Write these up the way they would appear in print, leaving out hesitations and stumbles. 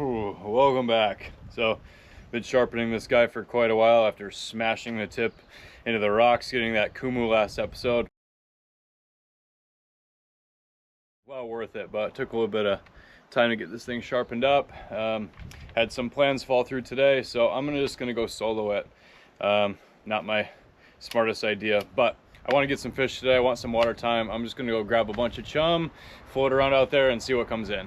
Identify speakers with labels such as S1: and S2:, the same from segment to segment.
S1: Welcome back. So, been sharpening this guy for quite a while after smashing the tip into the rocks, getting that kumu last episode. Well worth it, but it took a little bit of time to get this thing sharpened up. Had some plans fall through today, so I'm just gonna go solo it. Not my smartest idea, but I want to get some fish today. I want some water time. I'm just gonna go grab a bunch of chum, float around out there, and see what comes in.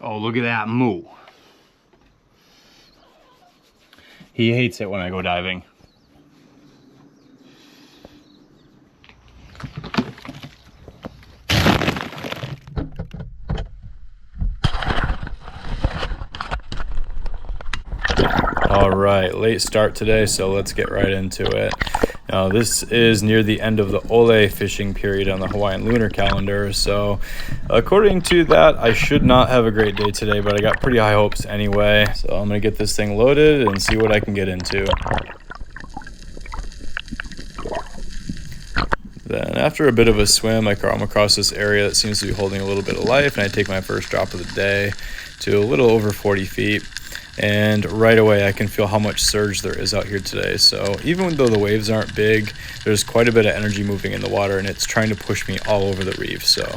S1: Oh, look at that moo. He hates it when I go diving. All right, late start today, so let's get right into it. Now, this is near the end of the ole fishing period on the Hawaiian lunar calendar, so according to that, I should not have a great day today, but I got pretty high hopes anyway. So I'm gonna get this thing loaded and see what I can get into. Then after a bit of a swim, I come across this area that seems to be holding a little bit of life, and I take my first drop of the day to a little over 40 feet. And right away I can feel how much surge there is out here today. So even though the waves aren't big, there's quite a bit of energy moving in the water, and it's trying to push me all over the reef. So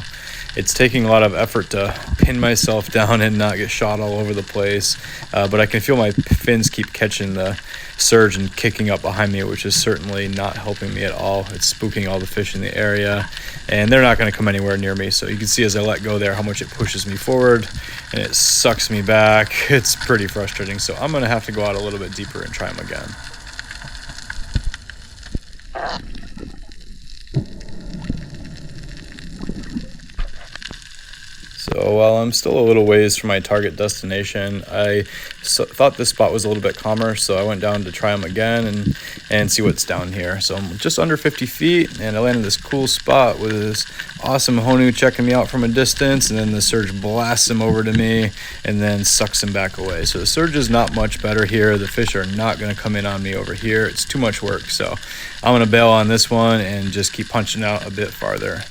S1: it's taking a lot of effort to pin myself down and not get shot all over the place, but I can feel my fins keep catching the surge and kicking up behind me, which is certainly not helping me at all. It's spooking all the fish in the area, and they're not going to come anywhere near me. So you can see as I let go there how much it pushes me forward and it sucks me back. It's pretty frustrating, so I'm going to have to go out a little bit deeper and try them again. So while I'm still a little ways from my target destination, I thought this spot was a little bit calmer, so I went down to try them again and see what's down here. So I'm just under 50 feet, and I landed this cool spot with this awesome honu checking me out from a distance, and then the surge blasts him over to me and then sucks him back away. So the surge is not much better here. The fish are not going to come in on me over here. It's too much work, so I'm going to bail on this one and just keep punching out a bit farther.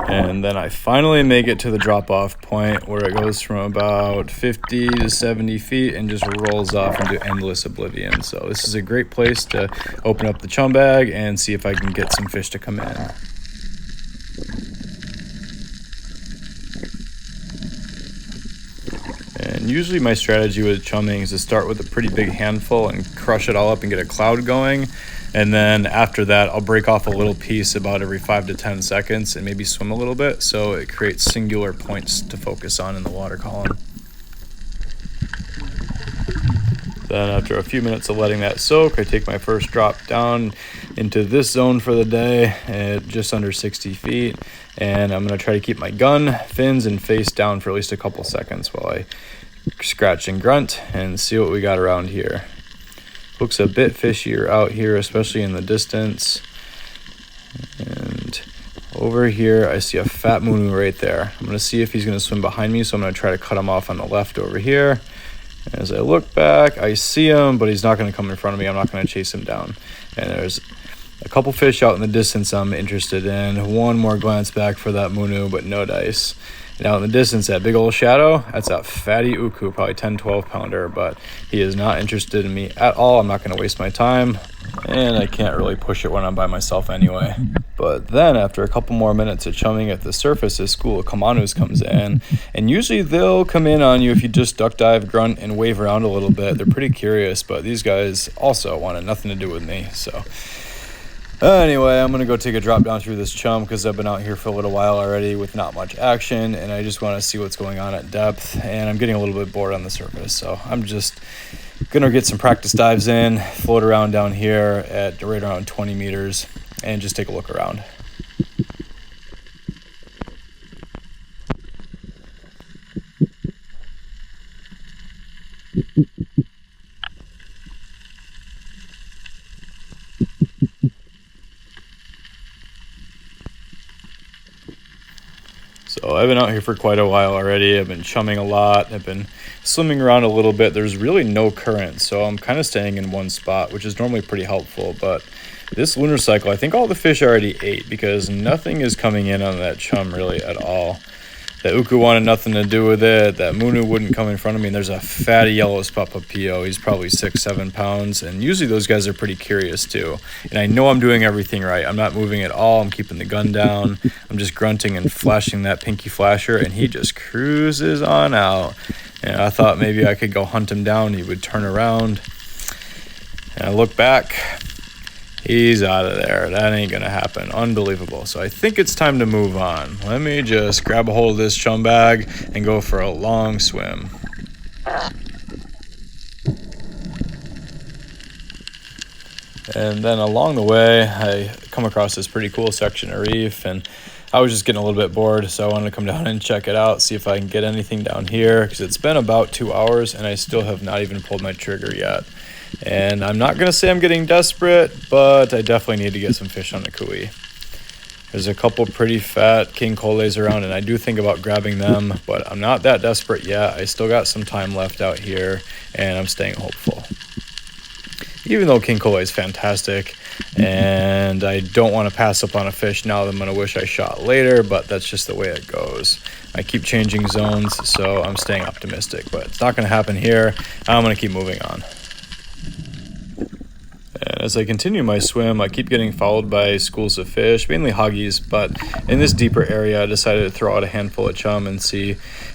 S1: And then I finally make it to the drop-off point where it goes from about 50 to 70 feet and just rolls off into endless oblivion. So this is a great place to open up the chum bag and see if I can get some fish to come in. And usually my strategy with chumming is to start with a pretty big handful and crush it all up and get a cloud going. And then after that, I'll break off a little piece about every 5 to 10 seconds and maybe swim a little bit, so it creates singular points to focus on in the water column. Then after a few minutes of letting that soak, I take my first drop down into this zone for the day at just under 60 feet. And I'm going to try to keep my gun, fins, and face down for at least a couple seconds while I scratch and grunt and see what we got around here. Looks a bit fishier out here, especially in the distance. And over here, I see a fat munu right there. I'm going to see if he's going to swim behind me, so I'm going to try to cut him off on the left over here. As I look back, I see him, but he's not going to come in front of me. I'm not going to chase him down. And there's a couple fish out in the distance I'm interested in. One more glance back for that munu, but no dice. And out in the distance, that big old shadow, that's a fatty uku, probably 10, 12 pounder, but he is not interested in me at all. I'm not going to waste my time, and I can't really push it when I'm by myself anyway. But then after a couple more minutes of chumming at the surface, this school of kamanus comes in, and usually they'll come in on you if you just duck dive, grunt, and wave around a little bit. They're pretty curious, but these guys also wanted nothing to do with me, so anyway, I'm going to go take a drop down through this chum because I've been out here for a little while already with not much action, and I just want to see what's going on at depth, and I'm getting a little bit bored on the surface. So I'm just going to get some practice dives in, float around down here at right around 20 meters, and just take a look around. I've been out here for quite a while already. I've been chumming a lot. I've been swimming around a little bit. There's really no current, so I'm kind of staying in one spot, which is normally pretty helpful. But this lunar cycle, I think all the fish already ate because nothing is coming in on that chum really at all. The uku wanted nothing to do with it. That munu wouldn't come in front of me. And there's a fatty yellow spot papillo. He's probably 6-7 pounds. And usually those guys are pretty curious too. And I know I'm doing everything right. I'm not moving at all. I'm keeping the gun down. I'm just grunting and flashing that pinky flasher. And he just cruises on out. And I thought maybe I could go hunt him down. He would turn around. And I look back. He's out of there. That ain't gonna happen. Unbelievable. So I think it's time to move on. Let me just grab a hold of this chum bag and go for a long swim. And then along the way, I come across this pretty cool section of reef, and I was just getting a little bit bored, so I wanted to come down and check it out, see if I can get anything down here, because it's been about 2 hours and I still have not even pulled my trigger yet. And I'm not going to say I'm getting desperate, but I definitely need to get some fish on the kui. There's a couple pretty fat king coles around, and I do think about grabbing them, but I'm not that desperate yet. I still got some time left out here, and I'm staying hopeful. Even though king cole is fantastic, and I don't want to pass up on a fish now that I'm going to wish I shot later, but that's just the way it goes. I keep changing zones, so I'm staying optimistic, but it's not going to happen here. I'm going to keep moving on. And as I continue my swim, I keep getting followed by schools of fish, mainly huggies, but in this deeper area, I decided to throw out a handful of chum and see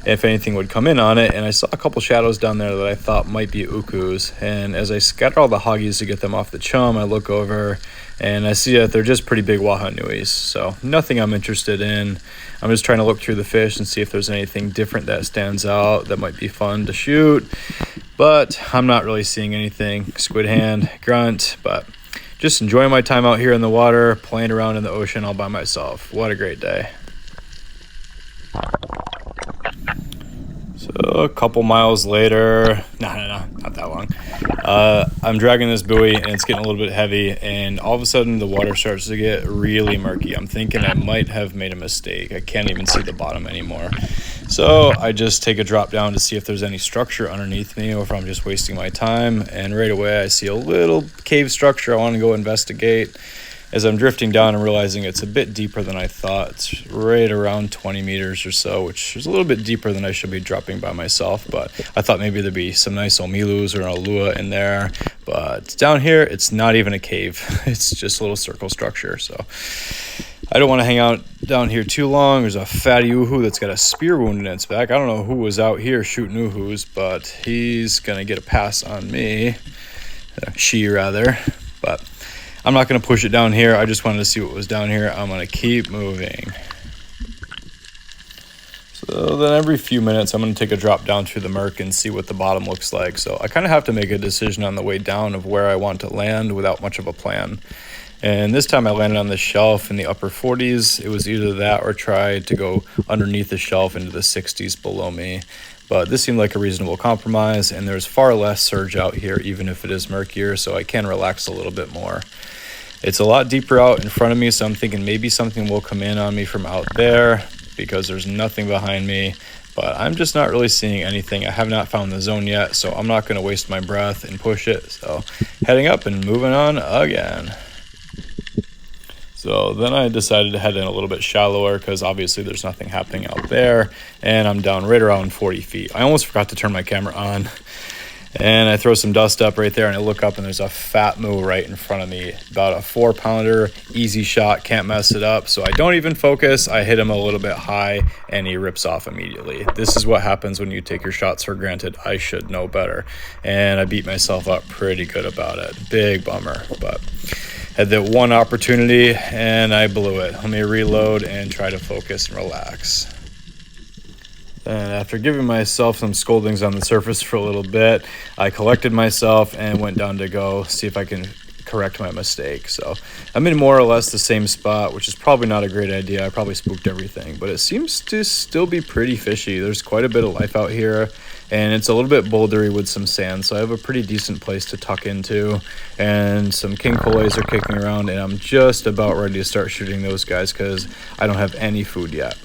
S1: if anything would come in on it. And I saw a couple shadows down there that I thought might be ukus. And as I scatter all the huggies to get them off the chum, I look over and I see that they're just pretty big waha nuis. So nothing I'm interested in. I'm just trying to look through the fish and see if there's anything different that stands out that might be fun to shoot. But I'm not really seeing anything. Squid hand, grunt, but just enjoying my time out here in the water, playing around in the ocean all by myself. What a great day. So a couple miles later, no, not that long. I'm dragging this buoy and it's getting a little bit heavy, and all of a sudden the water starts to get really murky. I'm thinking I might have made a mistake. I can't even see the bottom anymore. So I just take a drop down to see if there's any structure underneath me or if I'm just wasting my time. And right away I see a little cave structure I want to go investigate. As I'm drifting down and realizing it's a bit deeper than I thought. It's right around 20 meters or so, which is a little bit deeper than I should be dropping by myself. But I thought maybe there'd be some nice omilus or an alua in there. But down here, it's not even a cave. It's just a little circle structure. So I don't want to hang out down here too long. There's a fatty uhu that's got a spear wound in its back. I don't know who was out here shooting uhus, but he's going to get a pass on me. She rather. But I'm not going to push it down here. I just wanted to see what was down here. I'm going to keep moving. So then every few minutes, I'm going to take a drop down through the murk and see what the bottom looks like. So I kind of have to make a decision on the way down of where I want to land without much of a plan. And this time I landed on the shelf in the upper 40s. It was either that or try to go underneath the shelf into the 60s below me. But this seemed like a reasonable compromise, and there's far less surge out here, even if it is murkier, so I can relax a little bit more. It's a lot deeper out in front of me, so I'm thinking maybe something will come in on me from out there because there's nothing behind me, but I'm just not really seeing anything. I have not found the zone yet, so I'm not going to waste my breath and push it. So heading up and moving on again. So then I decided to head in a little bit shallower because obviously there's nothing happening out there, and I'm down right around 40 feet. I almost forgot to turn my camera on, and I throw some dust up right there, and I look up and there's a fat moo right in front of me. About a 4-pounder, easy shot, can't mess it up. So I don't even focus. I hit him a little bit high and he rips off immediately. This is what happens when you take your shots for granted. I should know better. And I beat myself up pretty good about it. Big bummer, but had that one opportunity and I blew it. Let me reload and try to focus and relax. And after giving myself some scoldings on the surface for a little bit, I collected myself and went down to go see if I can correct my mistake. So I'm in more or less the same spot, which is probably not a great idea. I probably spooked everything, but it seems to still be pretty fishy. There's quite a bit of life out here, and it's a little bit bouldery with some sand, so I have a pretty decent place to tuck into, and some king coles are kicking around, and I'm just about ready to start shooting those guys because I don't have any food yet.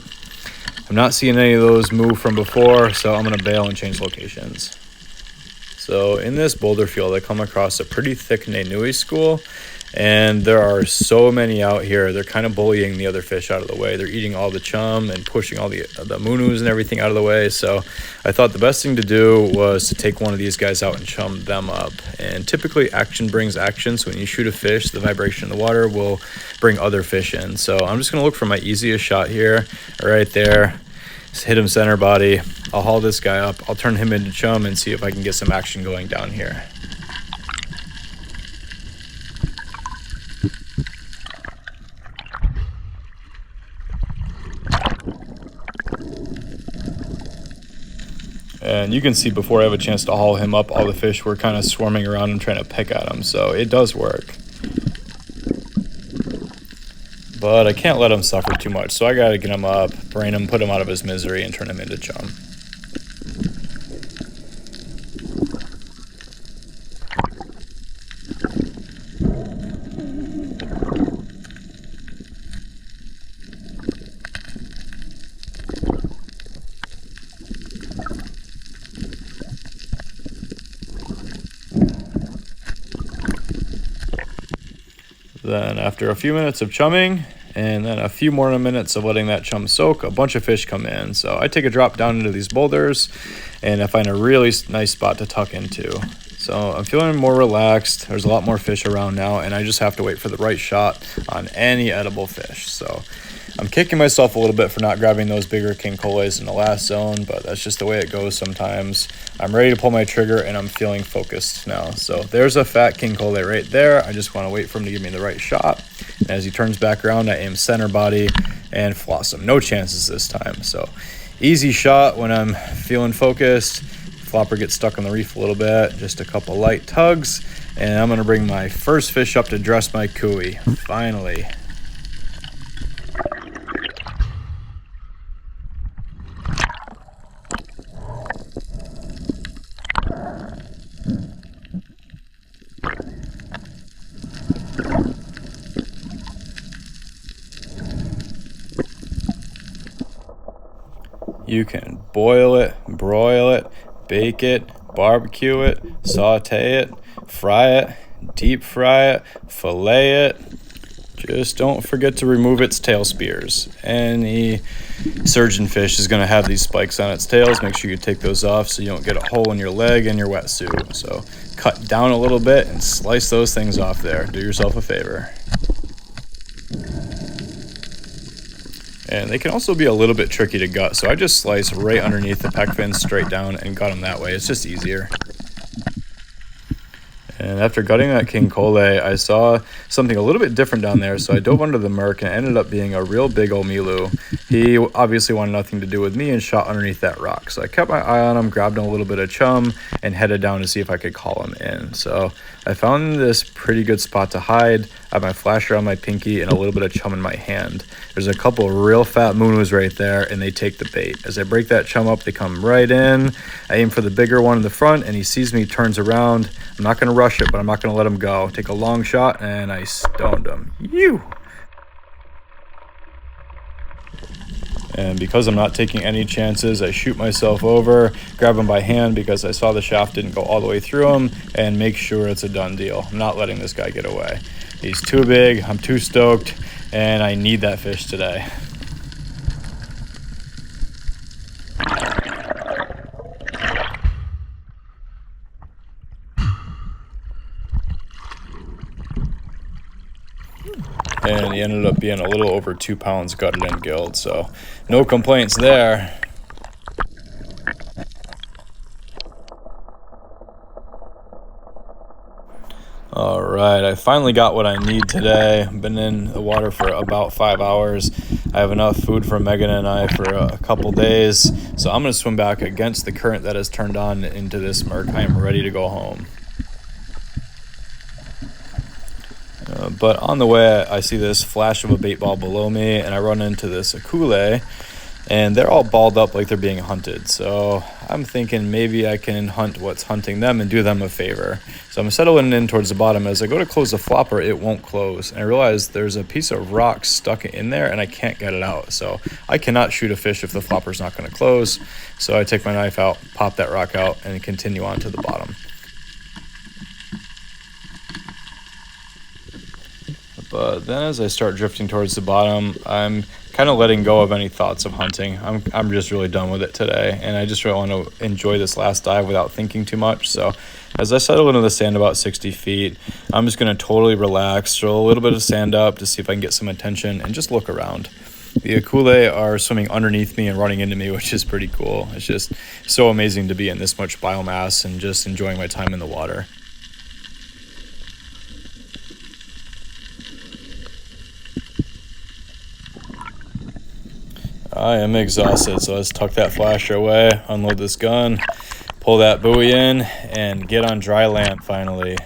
S1: I'm not seeing any of those move from before, so I'm going to bail and change locations. So in this boulder field, I come across a pretty thick Nainui school, and there are so many out here. They're kind of bullying the other fish out of the way. They're eating all the chum and pushing all the munus and everything out of the way. So I thought the best thing to do was to take one of these guys out and chum them up. And typically action brings action. So when you shoot a fish, the vibration in the water will bring other fish in. So I'm just going to look for my easiest shot here, right there. Just hit him center body. I'll haul this guy up. I'll turn him into chum and see if I can get some action going down here. And you can see before I have a chance to haul him up, all the fish were kind of swarming around him trying to peck at him. So it does work. But I can't let him suffer too much. So I got to get him up, brain him, put him out of his misery, and turn him into chum. Then after a few minutes of chumming, and then a few more minutes of letting that chum soak, a bunch of fish come in. So I take a drop down into these boulders, and I find a really nice spot to tuck into. So I'm feeling more relaxed. There's a lot more fish around now, and I just have to wait for the right shot on any edible fish. So I'm kicking myself a little bit for not grabbing those bigger king coles in the last zone, but that's just the way it goes sometimes. I'm ready to pull my trigger, and I'm feeling focused now. So there's a fat king cole right there. I just want to wait for him to give me the right shot. And as he turns back around, I aim center body and floss him. No chances this time. So easy shot when I'm feeling focused. Flopper gets stuck on the reef a little bit. Just a couple light tugs, and I'm going to bring my first fish up to dress my cooey. Finally. You can boil it, broil it, bake it, barbecue it, saute it, fry it, deep fry it, fillet it. Just don't forget to remove its tail spears. Any surgeon fish is going to have these spikes on its tails. Make sure you take those off so you don't get a hole in your leg and your wetsuit. So cut down a little bit and slice those things off there. Do yourself a favor. And they can also be a little bit tricky to gut, so I just slice right underneath the pec fins straight down and gut them that way. It's just easier. And after gutting that king cole, I saw something a little bit different down there, so I dove under the murk, and it ended up being a real big old milu. He obviously wanted nothing to do with me and shot underneath that rock. So I kept my eye on him, grabbed him a little bit of chum, and headed down to see if I could call him in. So I found this pretty good spot to hide. I have my flasher on my pinky and a little bit of chum in my hand. There's a couple real fat munus right there, and they take the bait. As I break that chum up, they come right in. I aim for the bigger one in the front, and he sees me, turns around. I'm not going to rush it, but I'm not going to let him go. Take a long shot, and I stoned him. And because I'm not taking any chances, I shoot myself over, grab him by hand because I saw the shaft didn't go all the way through him, and make sure it's a done deal. I'm not letting this guy get away. He's too big, I'm too stoked, and I need that fish today. And he ended up being a little over 2 pounds gutted and gilled, so no complaints there. All right, I finally got what I need today. I've been in the water for about 5 hours. I have enough food for Megan and I for a couple days, so I'm going to swim back against the current that has turned on into this murk. I am ready to go home. But on the way, I see this flash of a bait ball below me, and I run into this akule. and they're all balled up like they're being hunted. So I'm thinking maybe I can hunt what's hunting them and do them a favor. So I'm settling in towards the bottom. As I go to close the flopper, it won't close. And I realize there's a piece of rock stuck in there and I can't get it out. So I cannot shoot a fish if the flopper's not going to close. So I take my knife out, pop that rock out, and continue on to the bottom. But then as I start drifting towards the bottom, I'm kind of letting go of any thoughts of hunting. I'm just really done with it today, and I just really want to enjoy this last dive without thinking too much. So as I settle into the sand about 60 feet, I'm just going to totally relax, throw a little bit of sand up to see if I can get some attention, and just look around. The akule are swimming underneath me and running into me, which is pretty cool. It's just so amazing to be in this much biomass and just enjoying my time in the water. I am exhausted, so let's tuck that flasher away, unload this gun, pull that buoy in, and get on dry land finally.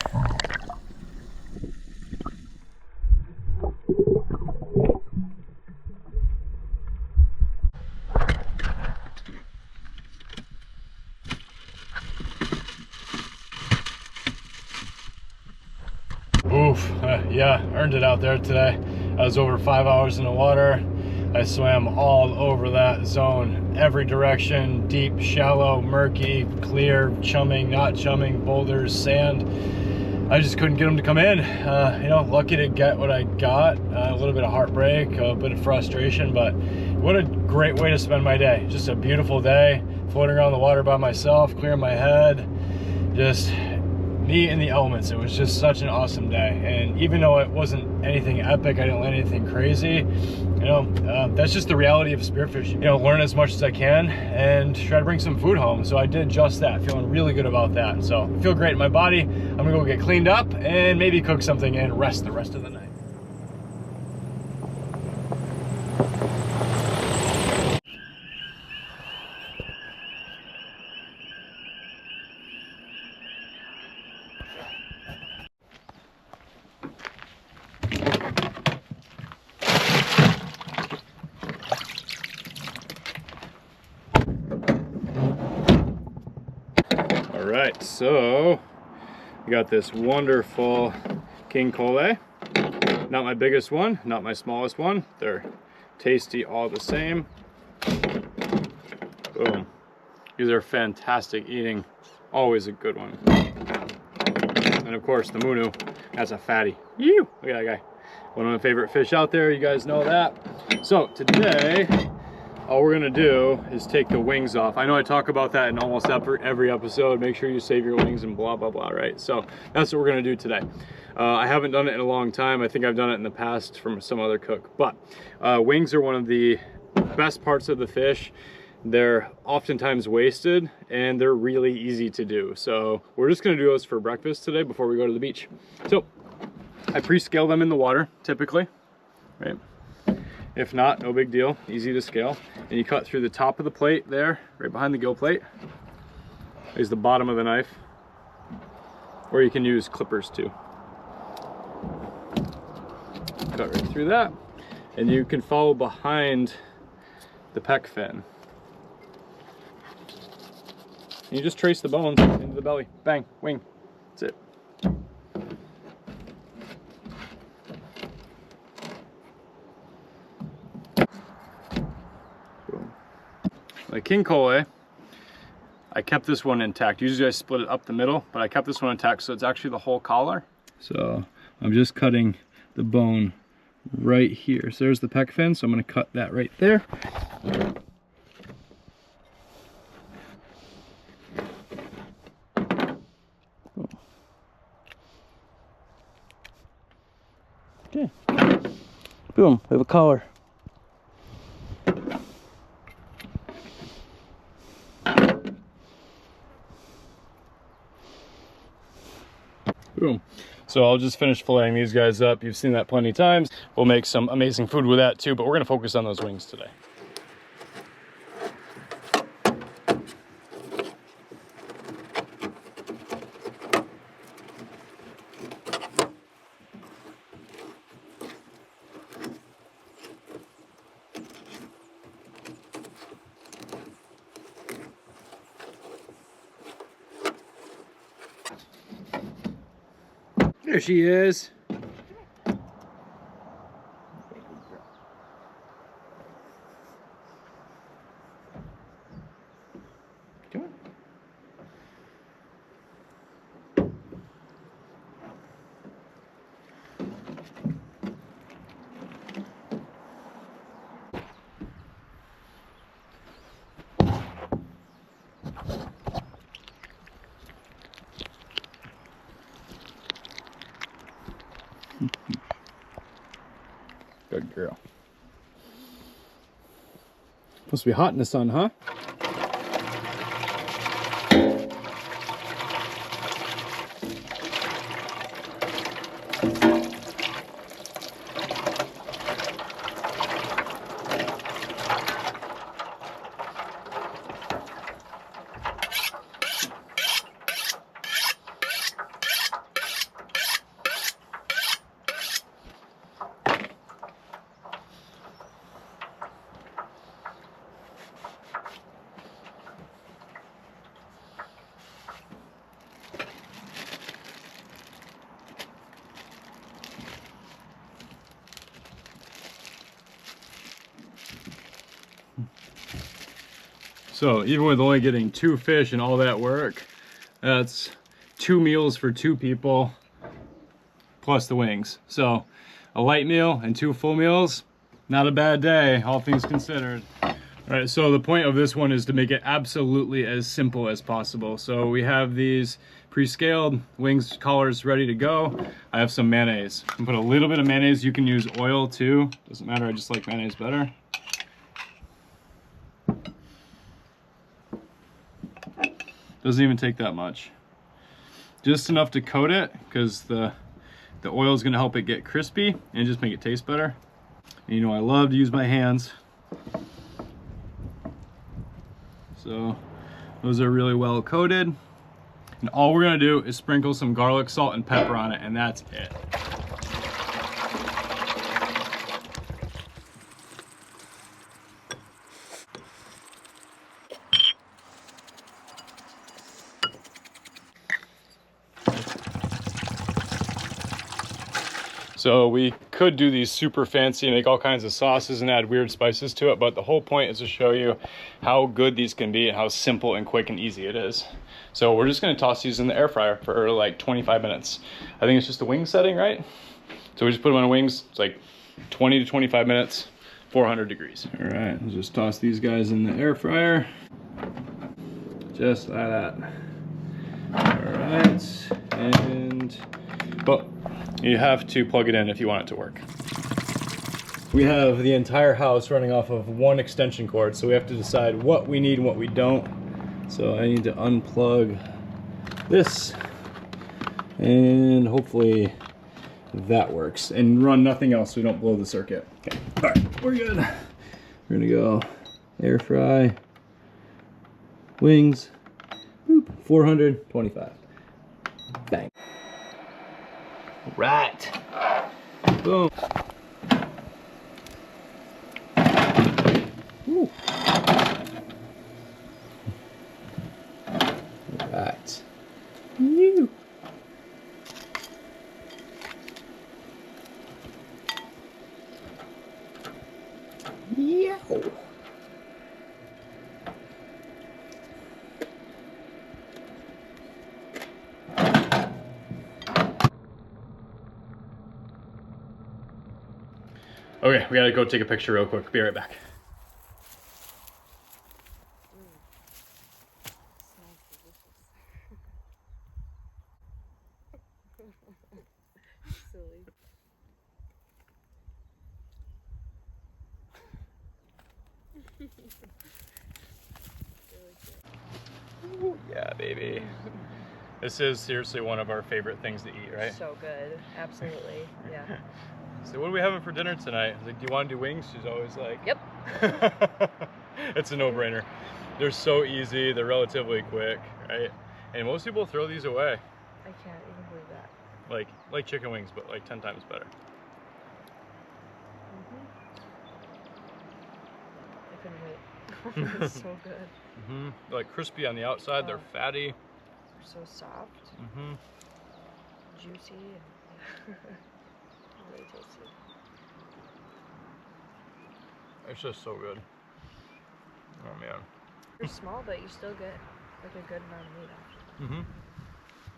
S1: Oof, yeah, earned it out there today. I was over 5 hours in the water. I swam all over that zone, every direction, deep, shallow, murky, clear, chumming, not chumming, boulders, sand. I just couldn't get them to come in. Lucky to get what I got. A little bit of heartbreak, a bit of frustration, but what a great way to spend my day. Just a beautiful day, floating around the water by myself, clearing my head, just me in the elements. It was just such an awesome day. And even though it wasn't anything epic, I didn't land anything crazy, that's just the reality of spearfishing. Learn as much as I can and try to bring some food home. So I did just that, feeling really good about that. So I feel great in my body. I'm gonna go get cleaned up and maybe cook something and rest the rest of the night. All right, so we got this wonderful king cole. Not my biggest one, not my smallest one. They're tasty all the same. Boom. These are fantastic eating, always a good one. And of course the munu, that's a fatty. Ew, look at that guy. One of my favorite fish out there, you guys know that. So today, all we're gonna do is take the wings off. I know I talk about that in almost every episode. Make sure you save your wings and blah, blah, blah, right? So that's what we're gonna do today. I haven't done it in a long time. I think I've done it in the past from some other cook, but wings are one of the best parts of the fish. They're oftentimes wasted and they're really easy to do. So we're just gonna do those for breakfast today before we go to the beach. So I pre-scale them in the water, typically, right? If not, no big deal, easy to scale. And you cut through the top of the plate there, right behind the gill plate, is the bottom of the knife, or you can use clippers too. Cut right through that, and you can follow behind the pec fin. And you just trace the bones into the belly, bang, wing, that's it. The king cole, I kept this one intact. Usually I split it up the middle, but I kept this one intact, so it's actually the whole collar. So I'm just cutting the bone right here. So there's the pec fin, so I'm gonna cut that right there. Okay, boom, we have a collar. Boom. So I'll just finish filleting these guys up. You've seen that plenty of times. We'll make some amazing food with that too, but we're gonna focus on those wings today. There she is. Come on. Good girl. Supposed to be hot in the sun, huh? So even with only getting 2 fish and all that work, that's 2 meals for 2 people plus the wings. So a light meal and 2 full meals, not a bad day, all things considered. All right, so the point of this one is to make it absolutely as simple as possible. So we have these pre-scaled wings collars ready to go. I have some mayonnaise. I can put a little bit of mayonnaise. You can use oil too. Doesn't matter, I just like mayonnaise better. Doesn't even take that much. Just enough to coat it because the oil is going to help it get crispy and just make it taste better. And you know I love to use my hands. So those are really well coated. And all we're going to do is sprinkle some garlic, salt, and pepper on it, and that's it. So we could do these super fancy, make all kinds of sauces and add weird spices to it, but the whole point is to show you how good these can be and how simple and quick and easy it is. So we're just gonna toss these in the air fryer for like 25 minutes. I think it's just the wing setting, right? So we just put them on wings, it's like 20 to 25 minutes, 400 degrees. All right, let's just toss these guys in the air fryer. Just like that. All right, and, but you have to plug it in if you want it to work. We have the entire house running off of one extension cord, so we have to decide what we need and what we don't. So I need to unplug this, and hopefully that works, and run nothing else so we don't blow the circuit. Okay, all right, we're good. We're gonna go air fry, wings, boop, 425. Bang. Right. Boom. Woo. Right. Woo. Yeah. Okay, we gotta go take a picture real quick. Be right back. Ooh, yeah, baby. This is seriously one of our favorite things to eat, right?
S2: So good, absolutely, yeah.
S1: So what are we having for dinner tonight? I was like, do you want to do wings? She's always like,
S2: yep.
S1: It's a no-brainer. They're so easy, they're relatively quick, right? And most people throw these away.
S2: I can't even believe that.
S1: Like chicken wings, but like 10 times better.
S2: I couldn't wait. It's so good.
S1: Like crispy on the outside, they're fatty.
S2: They're so soft.
S1: Mm-hmm.
S2: Juicy. Really tasty.
S1: It's just so good. Oh man.
S2: They're small, but you still get like a good amount of meat after that.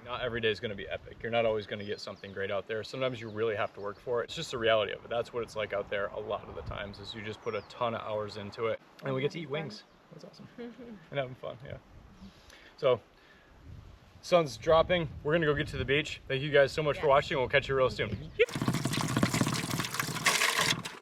S1: Not every day is going to be epic. You're not always going to get something great out there. Sometimes you really have to work for it. It's just the reality of it. That's what it's like out there a lot of the times, is you just put a ton of hours into it. And we get to eat wings. That's awesome. And having fun, yeah. So, sun's dropping. We're going to go get to the beach. Thank you guys so much for watching. We'll catch you real soon.